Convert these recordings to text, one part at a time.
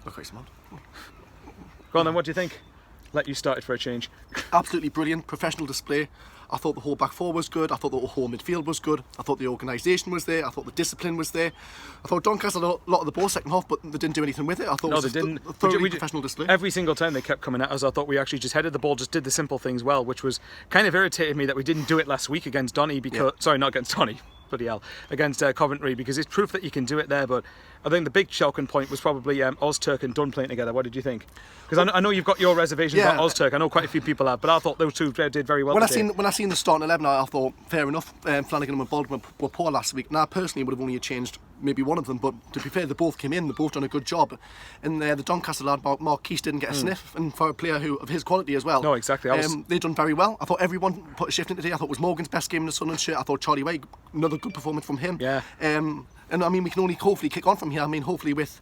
Okay, Simon. Go on then, what do you think? Let you start it for a change. Absolutely brilliant, professional display. I thought the whole back four was good. I thought the whole midfield was good. I thought the organisation was there. I thought the discipline was there. I thought Doncaster had a lot of the ball second half, but they didn't do anything with it. I thought it was a thoroughly professional display. Every single time they kept coming at us, I thought we actually just headed the ball, just did the simple things well, which was kind of irritated me that we didn't do it last week against Donny because sorry, not against Donny. Bloody hell, against Coventry, because it's proof that you can do it there. But I think the big shocking point was probably Ozturk and Dunn playing together. What did you think? Because I know you've got your reservations about Ozturk. I know quite a few people have, but I thought those two did very well. When I seen the starting 11, I thought fair enough. Flanagan and Baldwin were poor last week. Now, personally, would have only changed maybe one of them, but to be fair, they both came in. They both done a good job. And the Doncaster lad, Mark Keast, didn't get a sniff, and for a player of his quality as well. No, exactly. They done very well. I thought everyone put a shift in today. I thought it was Morgan's best game in the Sunderland shirt. I thought Charlie Way, another good performance from him. Yeah. And I mean, we can only hopefully kick on from here. I mean, hopefully with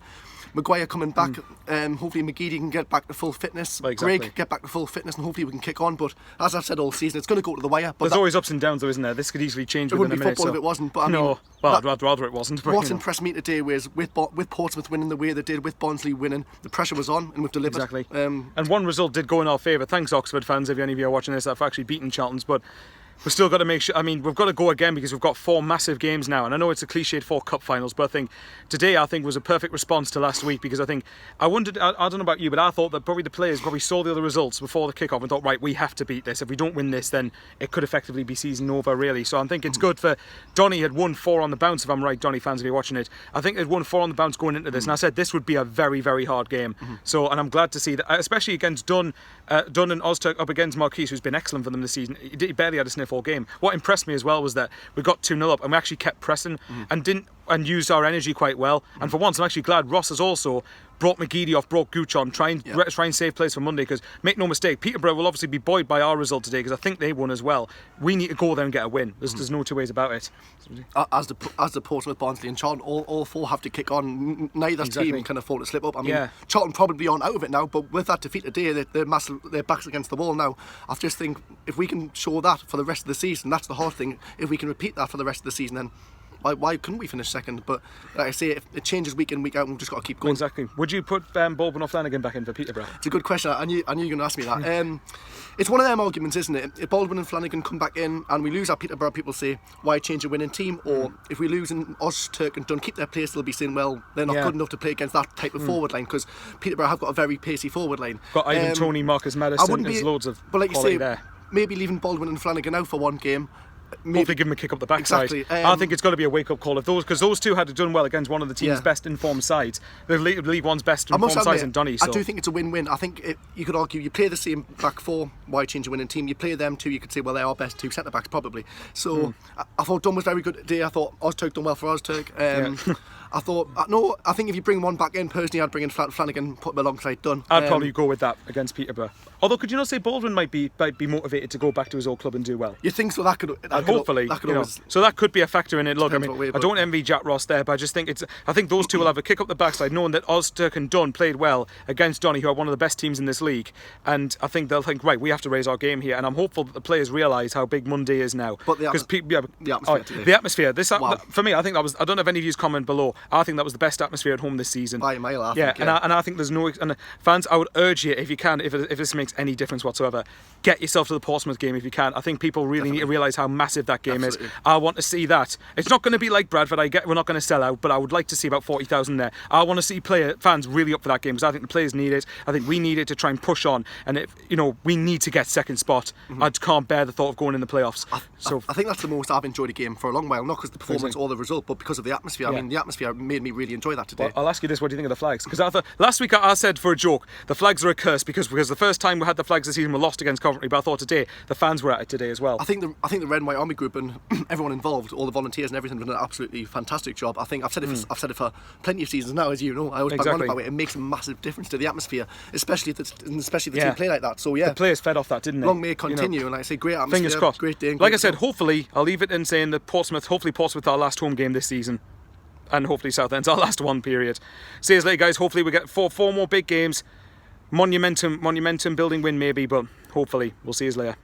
Maguire coming back, hopefully McGeady can get back to full fitness. Well, exactly. Greg get back to full fitness, and hopefully we can kick on. But as I've said all season, it's going to go to the wire. But there's always ups and downs, though, isn't there? This could easily change within a minute. It wouldn't be football if it wasn't. But I mean, well, I'd rather it wasn't. But, what impressed me today was with Portsmouth winning the way they did, with Barnsley winning, the pressure was on, and we've delivered. Exactly. And one result did go in our favour. Thanks, Oxford fans, if any of you are watching this, that have actually beaten Charlton's. But we've still got to make sure. I mean, we've got to go again because we've got 4 massive games now, and I know it's a cliched 4 cup finals, but I think today was a perfect response to last week, because I wondered, I don't know about you, but I thought that probably the players saw the other results before the kick-off and thought, right, we have to beat this. If we don't win this, then it could effectively be season over, really. So I think it's good for Donny had won 4 on the bounce, if I'm right, Donny fans, if you're watching it. I think they'd won 4 on the bounce going into this, and I said this would be a very, very hard game. So, and I'm glad to see that, especially against Dunn and Ozturk up against Marquise, who's been excellent for them this season. He barely had a sniff all game. What impressed me as well was that we got 2-0 up and we actually kept pressing and used our energy quite well. And for once, I'm actually glad Ross has also brought McGeady off, brought Gooch on, try and save place for Monday, because make no mistake, Peterborough will obviously be buoyed by our result today, because I think they won as well. We need to go there and get a win. There's no two ways about it. As the Portsmouth, Barnsley and Charlton, all 4 have to kick on. Neither team can afford to slip up. I mean, Charlton probably aren't out of it now, but with that defeat today, their backs against the wall now. I just think if we can show that for the rest of the season, that's the hard thing. If we can repeat that for the rest of the season, then why couldn't we finish second? But like I say, if it changes week in, week out, we've just got to keep going. Exactly. Would you put Baldwin or Flanagan back in for Peterborough? It's a good question. I knew you were going to ask me that. It's one of them arguments, isn't it? If Baldwin and Flanagan come back in and we lose at Peterborough, people say, why change a winning team? Or if we lose and Ozturk and Dunn keep their place, they'll be saying, well, they're not good enough to play against that type of forward line, because Peterborough have got a very pacey forward line. Got Ivan Toney, Marcus Madison, there's loads of quality there. Maybe leaving Baldwin and Flanagan out for one game. Hopefully give them a kick up the backside. Exactly. I think it's got to be a wake-up call, because those two had done well against one of the team's best informed sides. The League One's best informed sides in Donny. I do think it's a win-win. I think you could argue you play the same back 4, why change a winning team? You play them 2, you could say, well, they're our best 2 centre-backs probably. So I thought Dunn was very good today. I thought Ozturk done well for Ozturk. I think if you bring one back in, personally, I'd bring in Flanagan, put him alongside Dunn. I'd probably go with that against Peterborough. Although, could you not say Baldwin might be motivated to go back to his old club and do well? You think so? Hopefully, so that could be a factor in it. Look, I mean, I don't envy Jack Ross there, but I just think I think those two will have a kick up the backside, knowing that Ozturk and Dunn played well against Donny, who are one of the best teams in this league, and I think they'll think, right, we have to raise our game here, and I'm hopeful that the players realise how big Monday is now. But the atmosphere. For me, I think that was. I don't know if any of you's comment below. I think that was the best atmosphere at home this season. By a mile, I think. And I think there's no. And fans, I would urge you, if you can, if this makes any difference whatsoever, get yourself to the Portsmouth game if you can. I think people really need to realise how massive that game is. I want to see that. It's not going to be like Bradford. We're not going to sell out, but I would like to see about 40,000 there. I want to see fans really up for that game, because I think the players need it. I think we need it to try and push on, and we need to get second spot. I can't bear the thought of going in the playoffs. I think that's the most I've enjoyed a game for a long while, not because the performance or the result, but because of the atmosphere. I mean, the atmosphere made me really enjoy that today. Well, I'll ask you this: what do you think of the flags? Because last week I said for a joke, the flags are a curse because the first time we had the flags this season we lost against Coventry, but I thought today the fans were at it today as well. I think the Red and White Army group and everyone involved, all the volunteers and everything, done an absolutely fantastic job. I think I've said it for plenty of seasons now, as you know. I always back on about it. It makes a massive difference to the atmosphere, especially if the team play like that. So the players fed off that, didn't they? Long may it continue, and like I say, great atmosphere. Fingers crossed. Great day. Like I said, hopefully I'll leave it in saying that hopefully Portsmouth our last home game this season. And hopefully Southend's our last one, period. See you later, guys. Hopefully we get four more big games. Monumentum building win maybe, but hopefully we'll see you later.